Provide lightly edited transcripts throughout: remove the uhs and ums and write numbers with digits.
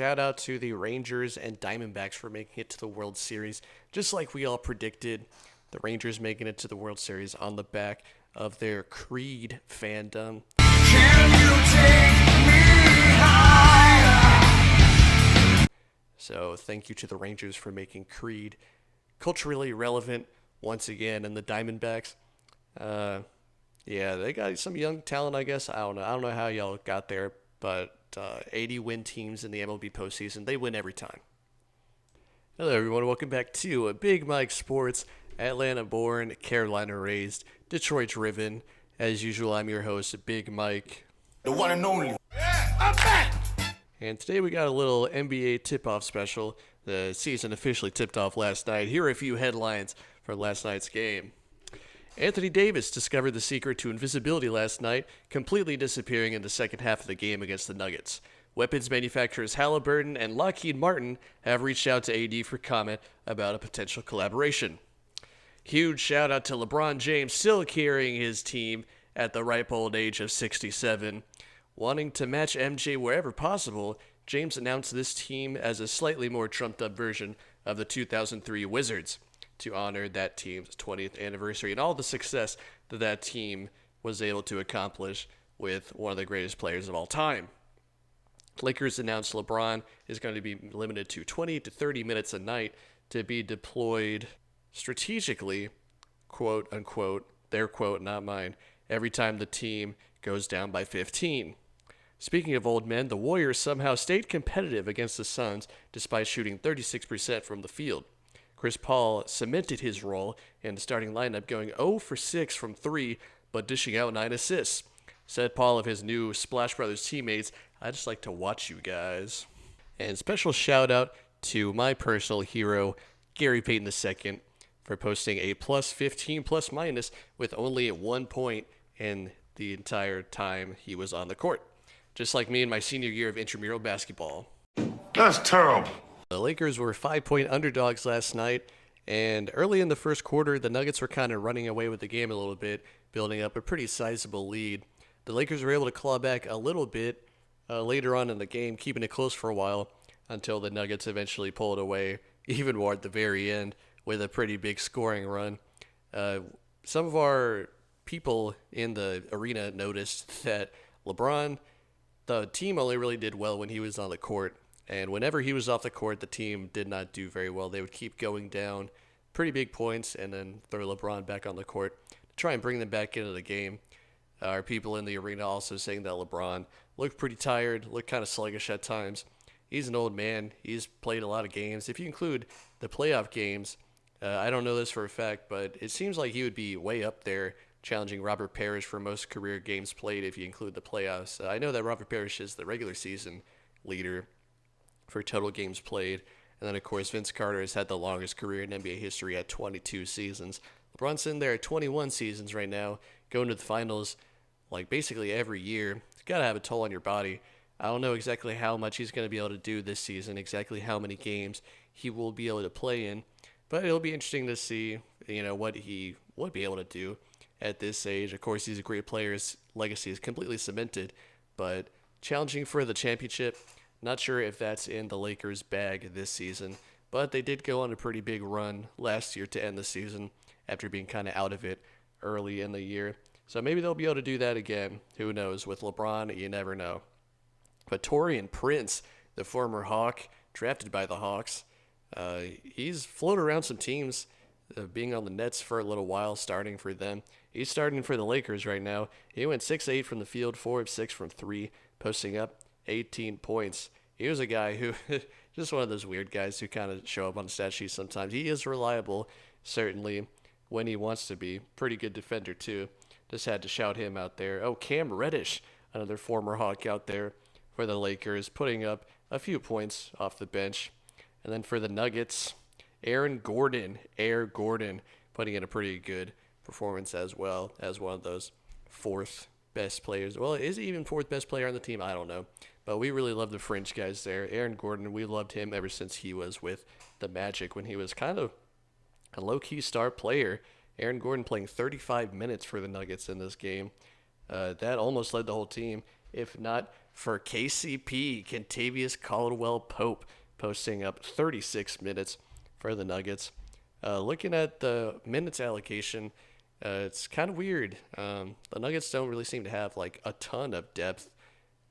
shout out to the Rangers and Diamondbacks for making it to the World Series, just like we all predicted. The Rangers making it to the World Series on the back of their Creed fandom. Can you take me higher? So thank you to the Rangers for making Creed culturally relevant once again, and the Diamondbacks. Yeah, they got some young talent, I guess. I don't know how y'all got there, but 80 win teams in the MLB postseason, they win every time. Hello, everyone. Welcome back to Big Mike Sports. Atlanta-born, Carolina-raised, Detroit-driven. As usual, I'm your host, Big Mike. The one and only. Yeah, I'm back! And today we got a little NBA tip-off special. The season officially tipped off last night. Here are a few headlines from last night's game. Anthony Davis discovered the secret to invisibility last night, completely disappearing in the second half of the game against the Nuggets. Weapons manufacturers Halliburton and Lockheed Martin have reached out to AD for comment about a potential collaboration. Huge shout out to LeBron James, still carrying his team at the ripe old age of 67. Wanting to match MJ wherever possible, James announced this team as a slightly more trumped up version of the 2003 Wizards to honor that team's 20th anniversary and all the success that team was able to accomplish with one of the greatest players of all time. Lakers announced LeBron is going to be limited to 20 to 30 minutes a night to be deployed strategically, quote unquote, their quote, not mine, every time the team goes down by 15. Speaking of old men, the Warriors somehow stayed competitive against the Suns despite shooting 36% from the field. Chris Paul cemented his role in the starting lineup, going 0 for 6 from 3, but dishing out 9 assists. Said Paul of his new Splash Brothers teammates, "I just like to watch you guys." And special shout out to my personal hero, Gary Payton II, for posting a plus 15 plus minus with only 1 point in the entire time he was on the court. Just like me in my senior year of intramural basketball. That's terrible. The Lakers were 5-point underdogs last night, and early in the first quarter, the Nuggets were kind of running away with the game a little bit, building up a pretty sizable lead. The Lakers were able to claw back a little bit later on in the game, keeping it close for a while, until the Nuggets eventually pulled away even more at the very end with a pretty big scoring run. Some of our people in the arena noticed that LeBron, the team only really did well when he was on the court. And whenever he was off the court, the team did not do very well. They would keep going down pretty big points and then throw LeBron back on the court to try and bring them back into the game. Our people in the arena also saying that LeBron looked pretty tired, looked kind of sluggish at times. He's an old man. He's played a lot of games. If you include the playoff games, I don't know this for a fact, but it seems like he would be way up there challenging Robert Parrish for most career games played if you include the playoffs. I know that Robert Parrish is the regular season leader for total games played. And then, of course, Vince Carter has had the longest career in NBA history at 22 seasons. LeBron's sitting there at 21 seasons right now, going to the finals like basically every year. It's got to have a toll on your body. I don't know exactly how much he's going to be able to do this season, exactly how many games he will be able to play in. But it'll be interesting to see, what he would be able to do at this age. Of course, he's a great player. His legacy is completely cemented. But challenging for the championship, not sure if that's in the Lakers' bag this season, but they did go on a pretty big run last year to end the season after being kind of out of it early in the year. So maybe they'll be able to do that again. Who knows? With LeBron, you never know. But Taurean Prince, the former Hawk, drafted by the Hawks, he's floated around some teams, being on the Nets for a little while, starting for them. He's starting for the Lakers right now. He went 6-8 from the field, 4 of 6 from 3, posting up 18 points. He was a guy who, just one of those weird guys who kind of show up on the stat sheet sometimes. He is reliable, certainly, when he wants to be. Pretty good defender, too. Just had to shout him out there. Oh, Cam Reddish, another former Hawk out there for the Lakers, putting up a few points off the bench. And then for the Nuggets, Air Gordon, putting in a pretty good performance as well as one of those fourth best players. Well, is he even fourth best player on the team? I don't know. But we really love the French guys there. Aaron Gordon, we loved him ever since he was with the Magic when he was kind of a low-key star player. Aaron Gordon playing 35 minutes for the Nuggets in this game. That almost led the whole team. if not for KCP, Kentavious Caldwell Pope, posting up 36 minutes for the Nuggets. Looking at the minutes allocation, it's kind of weird. The Nuggets don't really seem to have like a ton of depth,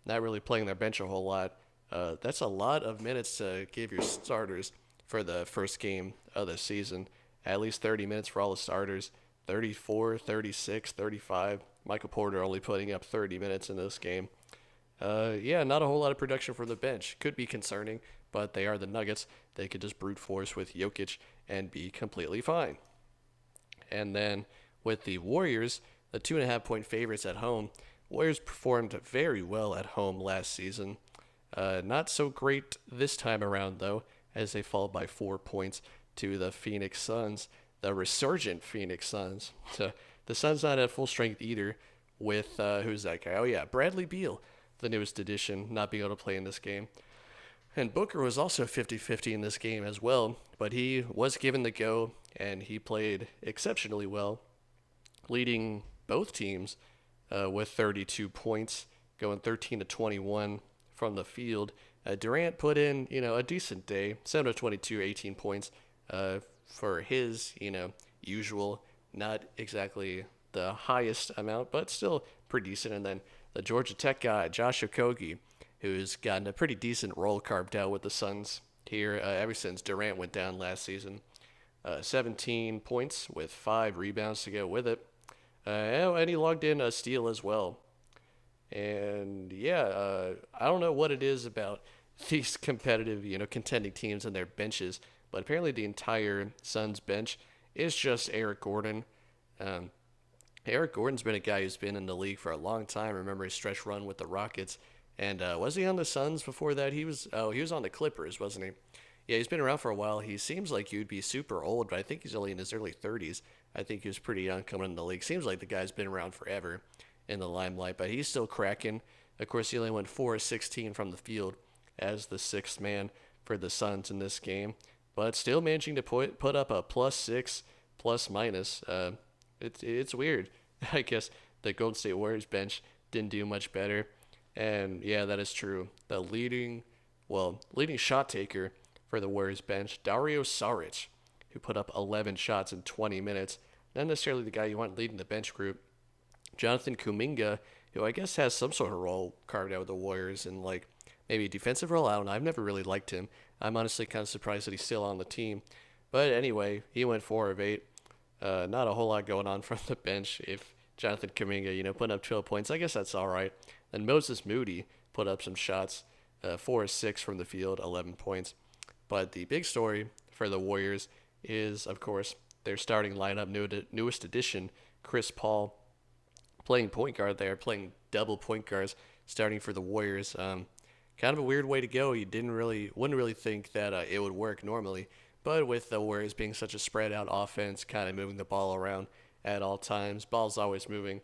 not really playing their bench a whole lot. That's a lot of minutes to give your starters for the first game of the season. At least 30 minutes for all the starters. 34, 36, 35. Michael Porter only putting up 30 minutes in this game. Yeah, not a whole lot of production from the bench. Could be concerning, but they are the Nuggets. They could just brute force with Jokic and be completely fine. And then with the Warriors, the 2.5 point favorites at home, Warriors performed very well at home last season. Not so great this time around, though, as they fall by 4 points to the Phoenix Suns, the resurgent Phoenix Suns. So the Suns not at full strength either, with, who's that guy? Oh, yeah, Bradley Beal, the newest addition, not being able to play in this game. And Booker was also 50-50 in this game as well, but he was given the go, and he played exceptionally well, leading both teams with 32 points, going 13-21 from the field. Durant put in, a decent day, 7 of 22, 18 points for his, usual, not exactly the highest amount, but still pretty decent. And then the Georgia Tech guy, Josh Okogie, who's gotten a pretty decent role carved out with the Suns here ever since Durant went down last season. 17 points with 5 rebounds to go with it. And he logged in a steal as well. And yeah, I don't know what it is about these competitive, contending teams and their benches, but apparently the entire Suns bench is just Eric Gordon. Eric Gordon's been a guy who's been in the league for a long time. Remember his stretch run with the Rockets. And was he on the Suns before that? He was on the Clippers, wasn't he? Yeah, he's been around for a while. He seems like you'd be super old, but I think he's only in his early 30s. I think he was pretty young coming in the league. Seems like the guy's been around forever in the limelight, but he's still cracking. Of course, he only went 4 of 16 from the field as the sixth man for the Suns in this game, but still managing to put up a +6 plus minus. It's weird. I guess the Golden State Warriors bench didn't do much better, and yeah, that is true. The leading shot taker for the Warriors bench, Dario Saric, who put up 11 shots in 20 minutes. Not necessarily the guy you want leading the bench group. Jonathan Kuminga, who I guess has some sort of role carved out with the Warriors in like maybe a defensive role. I don't know. I've never really liked him. I'm honestly kind of surprised that he's still on the team. But anyway, he went 4 of 8. Not a whole lot going on from the bench. If Jonathan Kuminga, put up 12 points, I guess that's all right. And Moses Moody put up some shots, 4 of 6 from the field, 11 points. But the big story for the Warriors is, of course, their starting lineup, newest addition, Chris Paul, playing point guard there, playing double point guards, starting for the Warriors. Kind of a weird way to go. You wouldn't really think that it would work normally, but with the Warriors being such a spread out offense, kind of moving the ball around at all times, ball's always moving.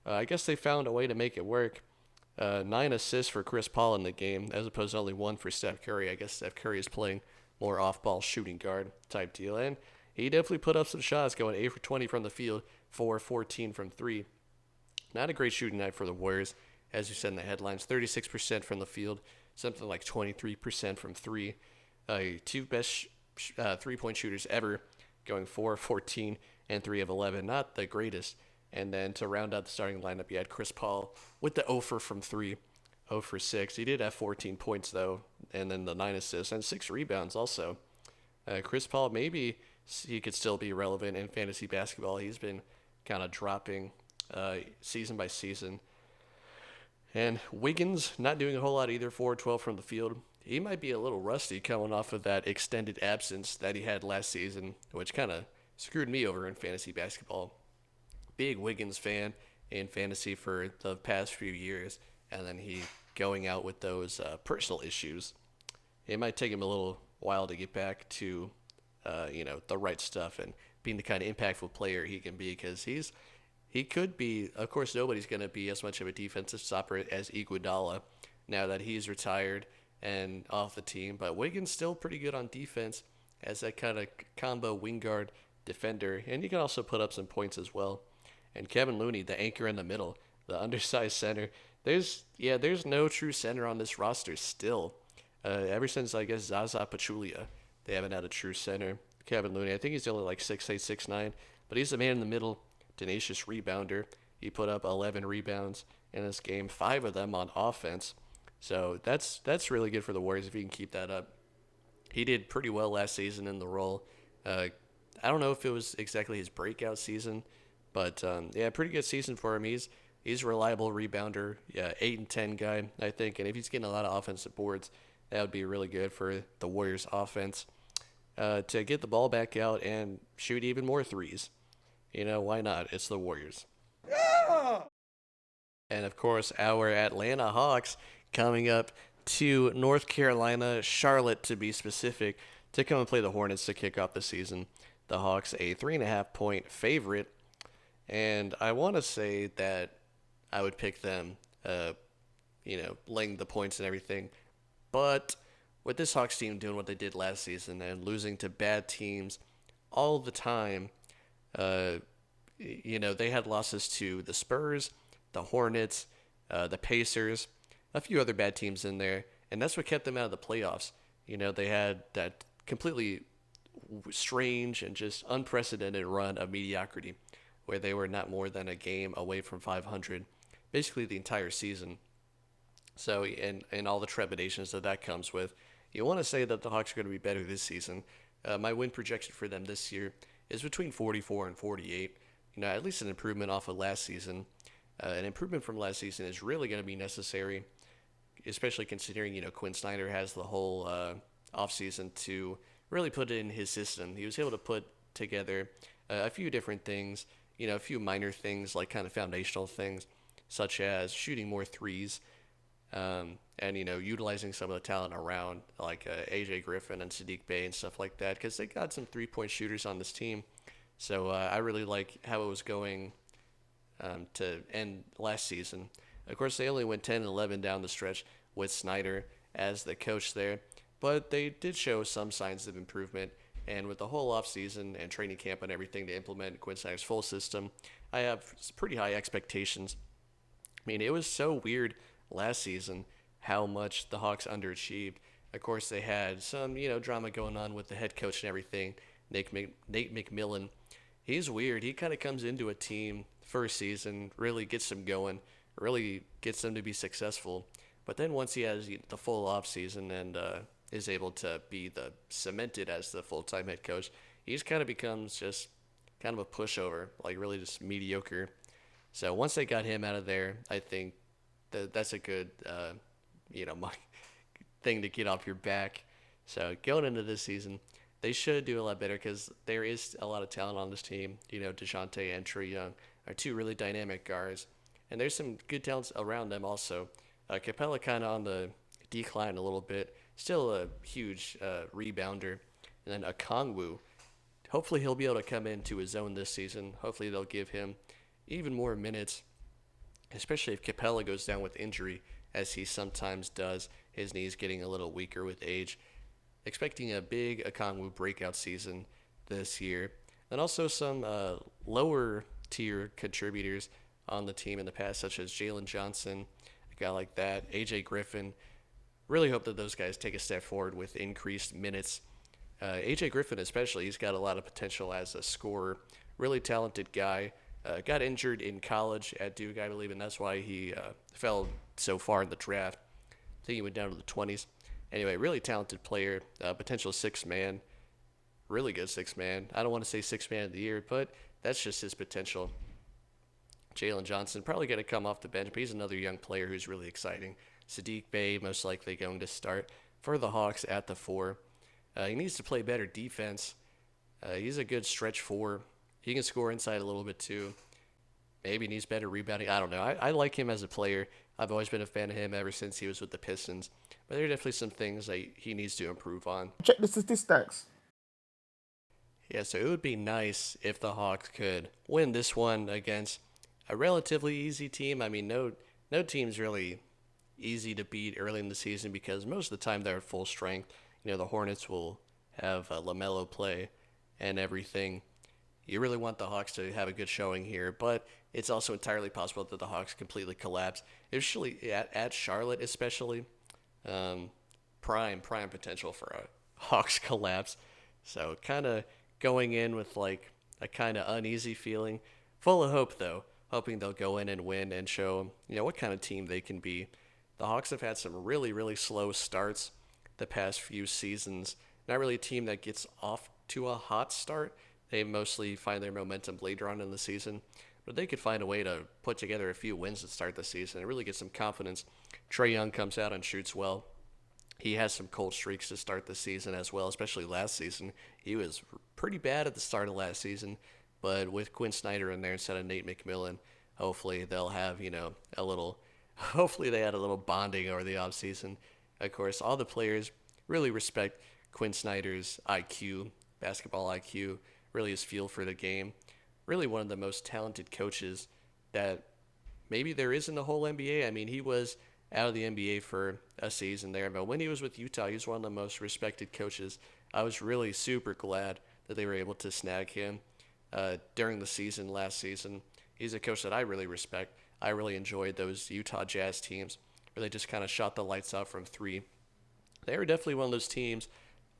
I guess they found a way to make it work. 9 assists for Chris Paul in the game, as opposed to only 1 for Steph Curry. I guess Steph Curry is playing more off-ball shooting guard type deal, and he definitely put up some shots, going 8 for 20 from the field, 4 of 14 from 3. Not a great shooting night for the Warriors, as you said in the headlines. 36% from the field, something like 23% from 3. Two best three-point shooters ever, going 4 of 14 and 3 of 11. Not the greatest. And then to round out the starting lineup, you had Chris Paul with the 0 from 3, 0 for 6. He did have 14 points, though, and then the 9 assists and 6 rebounds also. Chris Paul, maybe he could still be relevant in fantasy basketball. He's been kind of dropping season by season. And Wiggins, not doing a whole lot either, 4-12 from the field. He might be a little rusty coming off of that extended absence that he had last season, which kind of screwed me over in fantasy basketball. Big Wiggins fan in fantasy for the past few years, and then he going out with those personal issues. It might take him a little while to get back to, the right stuff and being the kind of impactful player he can be, because he could be, of course, nobody's going to be as much of a defensive stopper as Iguodala now that he's retired and off the team, but Wiggins still pretty good on defense as that kind of combo wing guard defender, and he can also put up some points as well. And Kevin Looney, the anchor in the middle, the undersized center, There's no true center on this roster still. Ever since I guess Zaza Pachulia, they haven't had a true center. Kevin Looney, I think he's only like 6'8", 6'9", but he's the man in the middle, tenacious rebounder. He put up 11 rebounds in this game, 5 of them on offense. So that's really good for the Warriors if he can keep that up. He did pretty well last season in the role. Uh, I don't know if it was exactly his breakout season, but yeah, pretty good season for him. He's a reliable rebounder, yeah, 8 and 10 guy, I think, and if he's getting a lot of offensive boards, that would be really good for the Warriors' offense to get the ball back out and shoot even more threes. You know, why not? It's the Warriors. And of course, our Atlanta Hawks coming up to North Carolina, Charlotte to be specific, to come and play the Hornets to kick off the season. The Hawks, a 3.5 point favorite. And I want to say that I would pick them, laying the points and everything. But with this Hawks team doing what they did last season and losing to bad teams all the time, uh, they had losses to the Spurs, the Hornets, the Pacers, a few other bad teams in there, and that's what kept them out of the playoffs. They had that completely strange and just unprecedented run of mediocrity where they were not more than a game away from 500 basically the entire season. So, and all the trepidations that comes with, you want to say that the Hawks are going to be better this season. My win projection for them this year is between 44 and 48. At least an improvement off of last season. An improvement from last season is really going to be necessary, especially considering, Quinn Snyder has the whole offseason to really put it in his system. He was able to put together a few different things, a few minor things like kind of foundational things, such as shooting more threes, and utilizing some of the talent around like AJ Griffin and Sadiq Bey and stuff like that, because they got some 3-point shooters on this team. So I really like how it was going to end last season. Of course, they only went 10-11 down the stretch with Snyder as the coach there, but they did show some signs of improvement. And with the whole offseason and training camp and everything to implement Quinn Snyder's full system, I have pretty high expectations. I mean, it was so weird last season how much the Hawks underachieved. Of course, they had some, drama going on with the head coach and everything, Nate McMillan. He's weird. He kind of comes into a team first season, really gets them going, really gets them to be successful. But then once he has the full off season and is able to be cemented as the full-time head coach, he just kind of becomes just kind of a pushover, like really just mediocre. So once they got him out of there, I think that's a good, thing to get off your back. So going into this season, they should do a lot better because there is a lot of talent on this team. DeJounte and Trae Young are two really dynamic guards, and there's some good talents around them also. Capella kind of on the decline a little bit, still a huge rebounder. And then Okongwu, hopefully he'll be able to come into his zone this season. Hopefully they'll give him even more minutes, especially if Capella goes down with injury, as he sometimes does. His knees getting a little weaker with age. Expecting a big Okongwu breakout season this year. And also some lower tier contributors on the team in the past, such as Jalen Johnson, a guy like that, AJ Griffin. Really hope that those guys take a step forward with increased minutes. AJ Griffin especially, he's got a lot of potential as a scorer. Really talented guy. Got injured in college at Duke, I believe, and that's why he fell so far in the draft. I think he went down to the 20s. Anyway, really talented player, potential sixth man, really good sixth man. I don't want to say sixth man of the year, but that's just his potential. Jalen Johnson probably going to come off the bench, but he's another young player who's really exciting. Sadiq Bey most likely going to start for the Hawks at the 4. He needs to play better defense. He's a good stretch 4. He can score inside a little bit too. Maybe needs better rebounding. I don't know. I like him as a player. I've always been a fan of him ever since he was with the Pistons. But there are definitely some things that he needs to improve on. Check the statistics. Yeah, so it would be nice if the Hawks could win this one against a relatively easy team. I mean, no team's really easy to beat early in the season because most of the time they're at full strength. The Hornets will have LaMelo play and everything. You really want the Hawks to have a good showing here, but it's also entirely possible that the Hawks completely collapse. Especially at Charlotte, especially. Um, prime potential for a Hawks collapse. So kind of going in with like a kind of uneasy feeling, full of hope though, hoping they'll go in and win and show what kind of team they can be. The Hawks have had some really slow starts the past few seasons. Not really a team that gets off to a hot start. They mostly find their momentum later on in the season, but they could find a way to put together a few wins to start the season and really get some confidence. Trae Young comes out and shoots well. He has some cold streaks to start the season as well, especially last season. He was pretty bad at the start of last season, but with Quinn Snyder in there instead of Nate McMillan, hopefully they'll have, a little, hopefully they had a little bonding over the offseason. Of course, all the players really respect Quinn Snyder's IQ, basketball IQ, really his feel for the game. Really one of the most talented coaches that maybe there is in the whole NBA. I mean, he was out of the NBA for a season there, but when he was with Utah, he was one of the most respected coaches. I was really super glad that they were able to snag him during the season last season. He's a coach that I really respect. I really enjoyed those Utah Jazz teams where they just kind of shot the lights out from three. They were definitely one of those teams,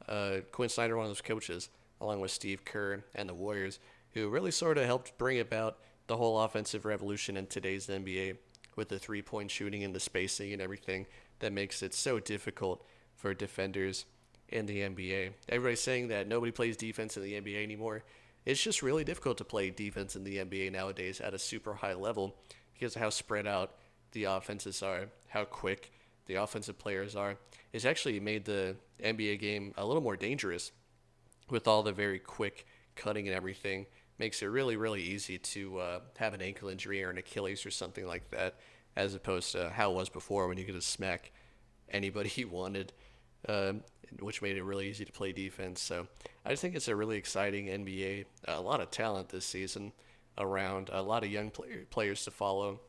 Quinn Snyder, one of those coaches, along with Steve Kerr and the Warriors, who really sort of helped bring about the whole offensive revolution in today's NBA with the three-point shooting and the spacing and everything that makes it so difficult for defenders in the NBA. Everybody's saying that nobody plays defense in the NBA anymore. It's just really difficult to play defense in the NBA nowadays at a super high level because of how spread out the offenses are, how quick the offensive players are. It's actually made the NBA game a little more dangerous with all the very quick cutting and everything. Makes it really easy to have an ankle injury or an Achilles or something like that, as opposed to how it was before when you could just smack anybody you wanted, which made it really easy to play defense. So I just think it's a really exciting NBA. A lot of talent this season around, a lot of young players to follow.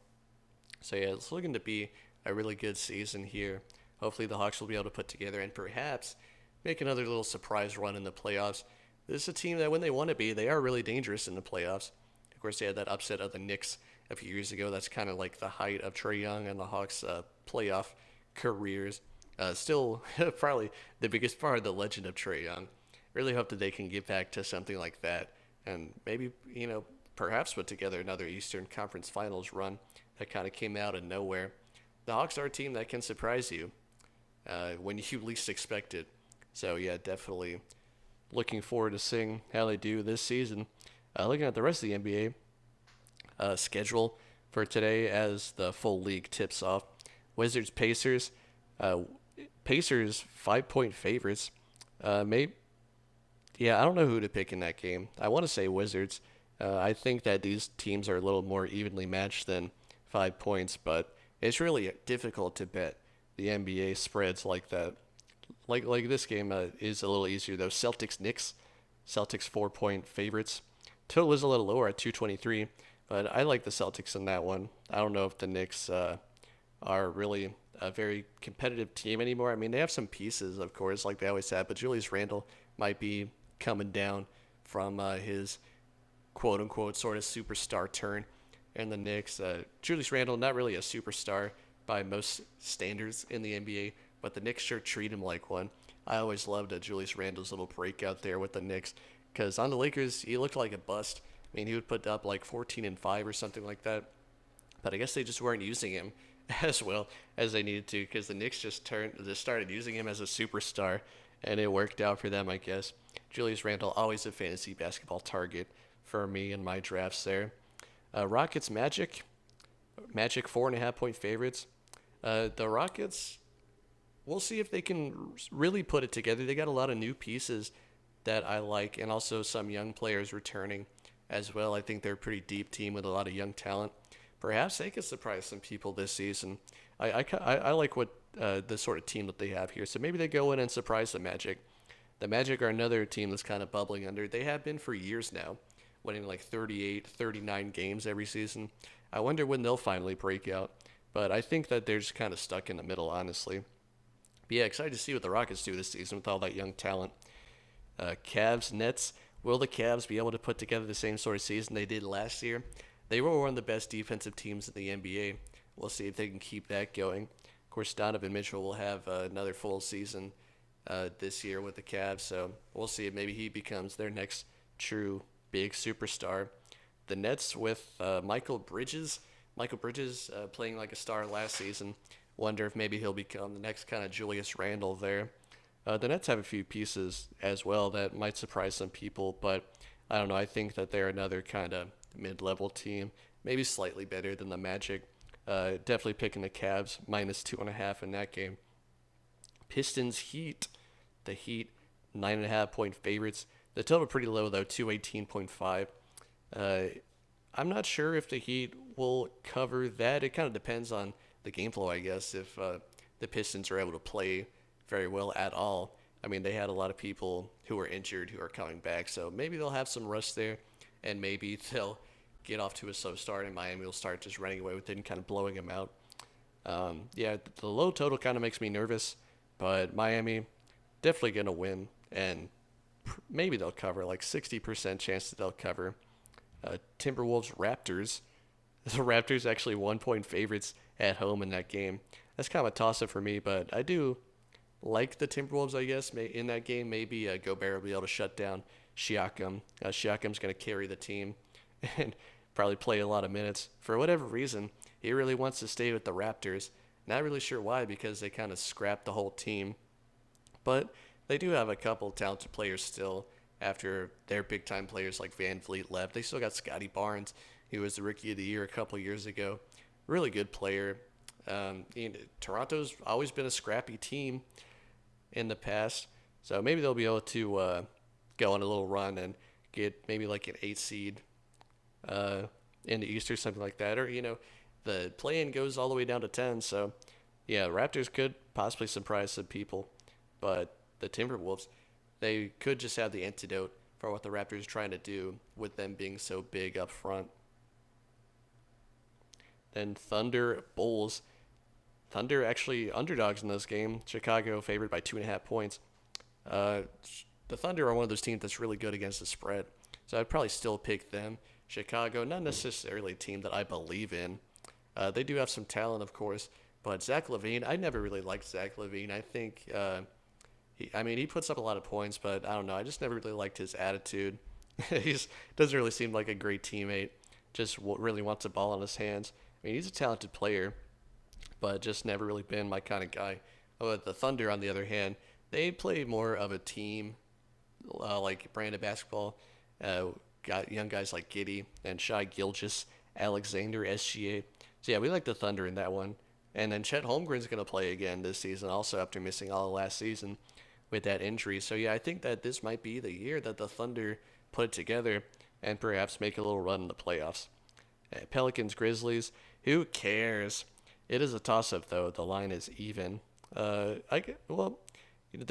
So yeah, it's looking to be a really good season here. Hopefully the Hawks will be able to put together and perhaps make another little surprise run in the playoffs. This is a team that when they want to be, they are really dangerous in the playoffs. Of course, they had that upset of the Knicks a few years ago. That's kind of like the height of Trae Young and the Hawks' playoff careers. Still, probably the biggest part of the legend of Trae Young. Really hope that they can get back to something like that and maybe, perhaps put together another Eastern Conference Finals run that kind of came out of nowhere. The Hawks are a team that can surprise you when you least expect it. So, yeah, definitely looking forward to seeing how they do this season. Looking at the rest of the NBA schedule for today as the full league tips off. Wizards, Pacers. Pacers 5-point favorites. I don't know who to pick in that game. I want to say Wizards. I think that these teams are a little more evenly matched than 5 points, but it's really difficult to bet the NBA spreads like that. Like this game is a little easier though. Celtics 4-point favorites. Total is a little lower at 223, but I like the Celtics in that one. I don't know if the Knicks are really a very competitive team anymore. I mean, they have some pieces, of course, like they always have, but Julius Randle might be coming down from his quote-unquote sort of superstar turn. And the Knicks, Julius Randle, not really a superstar by most standards in the NBA, but the Knicks sure treat him like one. I always loved Julius Randle's little breakout there with the Knicks, because on the Lakers, he looked like a bust. I mean, he would put up like 14 and 5 or something like that. But I guess they just weren't using him as well as they needed to, because the Knicks just started using him as a superstar, and it worked out for them, I guess. Julius Randle, always a fantasy basketball target for me in my drafts there. Rockets, Magic 4.5-point favorites. The Rockets, we'll see if they can really put it together. They got a lot of new pieces that I like, and also some young players returning as well. I think they're a pretty deep team with a lot of young talent. Perhaps they could surprise some people this season. I like what the sort of team that they have here. So maybe they go in and surprise the Magic. The Magic are another team that's kind of bubbling under. They have been for years now, winning like 38, 39 games every season. I wonder when they'll finally break out. But I think that they're just kind of stuck in the middle, honestly. But yeah, excited to see what the Rockets do this season with all that young talent. Cavs, Nets. Will the Cavs be able to put together the same sort of season they did last year? They were one of the best defensive teams in the NBA. We'll see if they can keep that going. Of course, Donovan Mitchell will have another full season this year with the Cavs, so we'll see if maybe he becomes their next true big superstar. The Nets with Michael Bridges. Michael Bridges playing like a star last season. Wonder if maybe he'll become the next kind of Julius Randle there. The Nets have a few pieces as well that might surprise some people, but I don't know. I think that they're another kind of mid-level team, maybe slightly better than the Magic. Definitely picking the Cavs -2.5 in that game. Pistons Heat. The Heat 9.5 point favorites. The total pretty low though, 218.5. I'm not sure if the Heat will cover that. It kind of depends on the game flow, I guess. If the Pistons are able to play very well at all. I mean, they had a lot of people who were injured who are coming back, so maybe they'll have some rust there, and maybe they'll get off to a slow start, and Miami will start just running away with it and kind of blowing them out. Yeah, the low total kind of makes me nervous, but Miami definitely going to win, and maybe they'll cover, like 60% chance that they'll cover. Timberwolves Raptors. The Raptors actually 1 point favorites at home in that game. That's kind of a toss-up for me, but I do like the Timberwolves, I guess. In that game, maybe Gobert will be able to shut down Siakam. Siakam's going to carry the team and probably play a lot of minutes. For whatever reason, he really wants to stay with the Raptors. Not really sure why, because they kind of scrapped the whole team. But they do have a couple talented players still after their big-time players like Van Vliet left. They still got Scotty Barnes, who was the Rookie of the Year a couple years ago. Really good player. Toronto's always been a scrappy team in the past, so maybe they'll be able to go on a little run and get maybe like an 8 seed in the East or something like that. Or, the play-in goes all the way down to 10, so yeah, Raptors could possibly surprise some people, but the Timberwolves, they could just have the antidote for what the Raptors are trying to do with them being so big up front. Then Thunder Bulls. Thunder actually underdogs in this game. Chicago favored by 2.5 points. The Thunder are one of those teams that's really good against the spread, so I'd probably still pick them. Chicago, not necessarily a team that I believe in. They do have some talent, of course, but Zach LaVine, I never really liked Zach LaVine. I think, he puts up a lot of points, but I don't know. I just never really liked his attitude. He doesn't really seem like a great teammate. Just really wants the ball in his hands. I mean, he's a talented player, but just never really been my kind of guy. The Thunder, on the other hand, they play more of a team, like brand of basketball. Got young guys like Giddey and Shai Gilgeous, Alexander, SGA. So yeah, we like the Thunder in that one. And then Chet Holmgren's going to play again this season, also after missing all of last season with that injury. So yeah, I think that this might be the year that the Thunder put it together and perhaps make a little run in the playoffs. Pelicans, Grizzlies, who cares? It is a toss-up, though. The line is even. The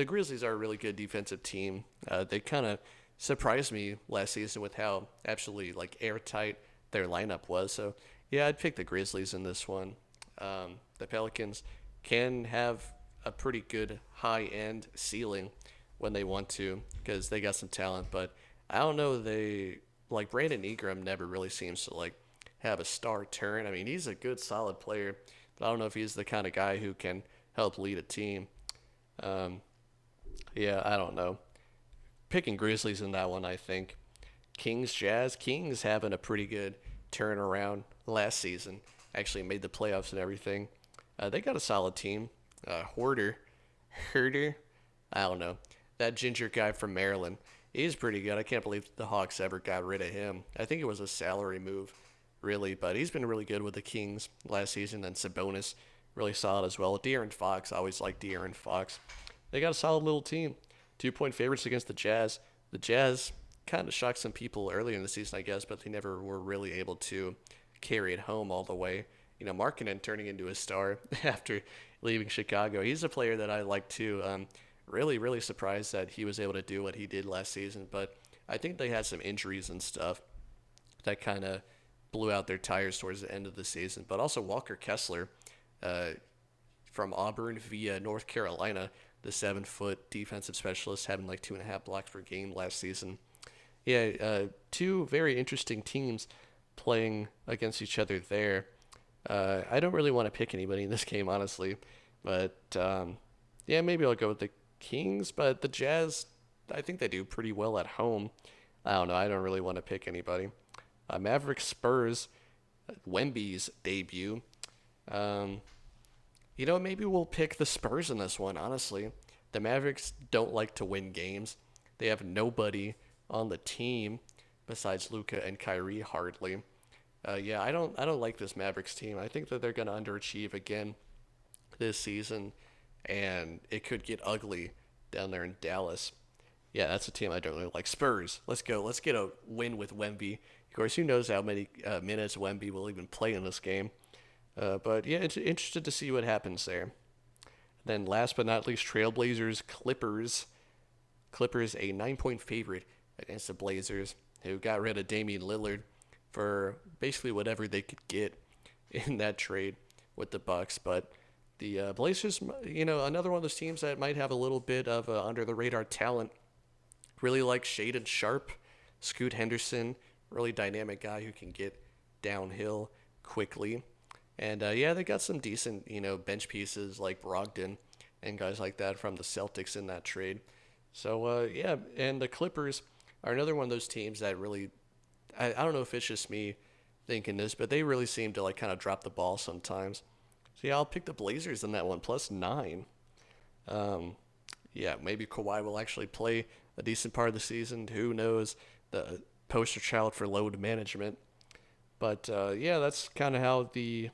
Grizzlies are a really good defensive team. They kind of surprised me last season with how absolutely airtight their lineup was. So yeah, I'd pick the Grizzlies in this one. The Pelicans can have a pretty good high-end ceiling when they want to because they got some talent, but I don't know. Brandon Ingram never really seems to have a star turn. I mean, he's a good, solid player, but I don't know if he's the kind of guy who can help lead a team. Yeah, I don't know. Picking Grizzlies in that one, I think. Kings, Jazz. Kings having a pretty good turnaround last season. Actually made the playoffs and everything. They got a solid team. Herder. I don't know. That ginger guy from Maryland. He's pretty good. I can't believe the Hawks ever got rid of him. I think it was a salary move, really, but he's been really good with the Kings last season. And Sabonis, really solid as well. De'Aaron Fox, always liked De'Aaron Fox. They got a solid little team. 2-point favorites against the Jazz. The Jazz kind of shocked some people early in the season, I guess, but they never were really able to carry it home all the way. Markkanen turning into a star after leaving Chicago. He's a player that I like too. Really, really surprised that he was able to do what he did last season, but I think they had some injuries and stuff that kind of blew out their tires towards the end of the season. But also Walker Kessler from Auburn via North Carolina, the 7-foot defensive specialist, having 2.5 blocks per game last season. Yeah, two very interesting teams playing against each other there. I don't really want to pick anybody in this game, honestly, but yeah, maybe I'll go with the Kings. But the Jazz, I think they do pretty well at home. I don't know. I don't really want to pick anybody. Mavericks Spurs, Wemby's debut. Um, maybe we'll pick the Spurs in this one, honestly. The Mavericks don't like to win games. They have nobody on the team besides Luca and Kyrie hardly. Yeah, I don't like this Mavericks team. I think that they're going to underachieve again this season, and it could get ugly down there in Dallas. Yeah, that's a team I don't really like. Spurs, let's go. Let's get a win with Wemby. Of course, who knows how many minutes Wemby will even play in this game. But yeah, it's interested to see what happens there. Then last but not least, Trailblazers Clippers. Clippers a 9-point favorite against the Blazers, who got rid of Damian Lillard for basically whatever they could get in that trade with the Bucks. But the Blazers, another one of those teams that might have a little bit of under the radar talent. Really like Shaden Sharp, Scoot Henderson, really dynamic guy who can get downhill quickly. And yeah, they got some decent, bench pieces like Brogdon and guys like that from the Celtics in that trade. So yeah, and the Clippers are another one of those teams that really, I don't know if it's just me thinking this, but they really seem to like kind of drop the ball sometimes. So yeah, I'll pick the Blazers in that one, +9. Yeah, maybe Kawhi will actually play a decent part of the season. Who knows? The poster child for load management. But yeah, that's kind of how the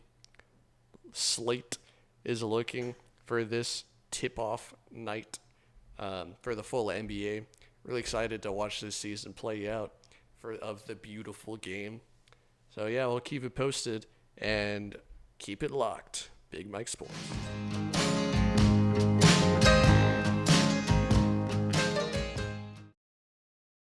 slate is looking for this tip-off night for the full NBA. Really excited to watch this season play out of the beautiful game. So yeah, we'll keep it posted and keep it locked. Big Mike Sports.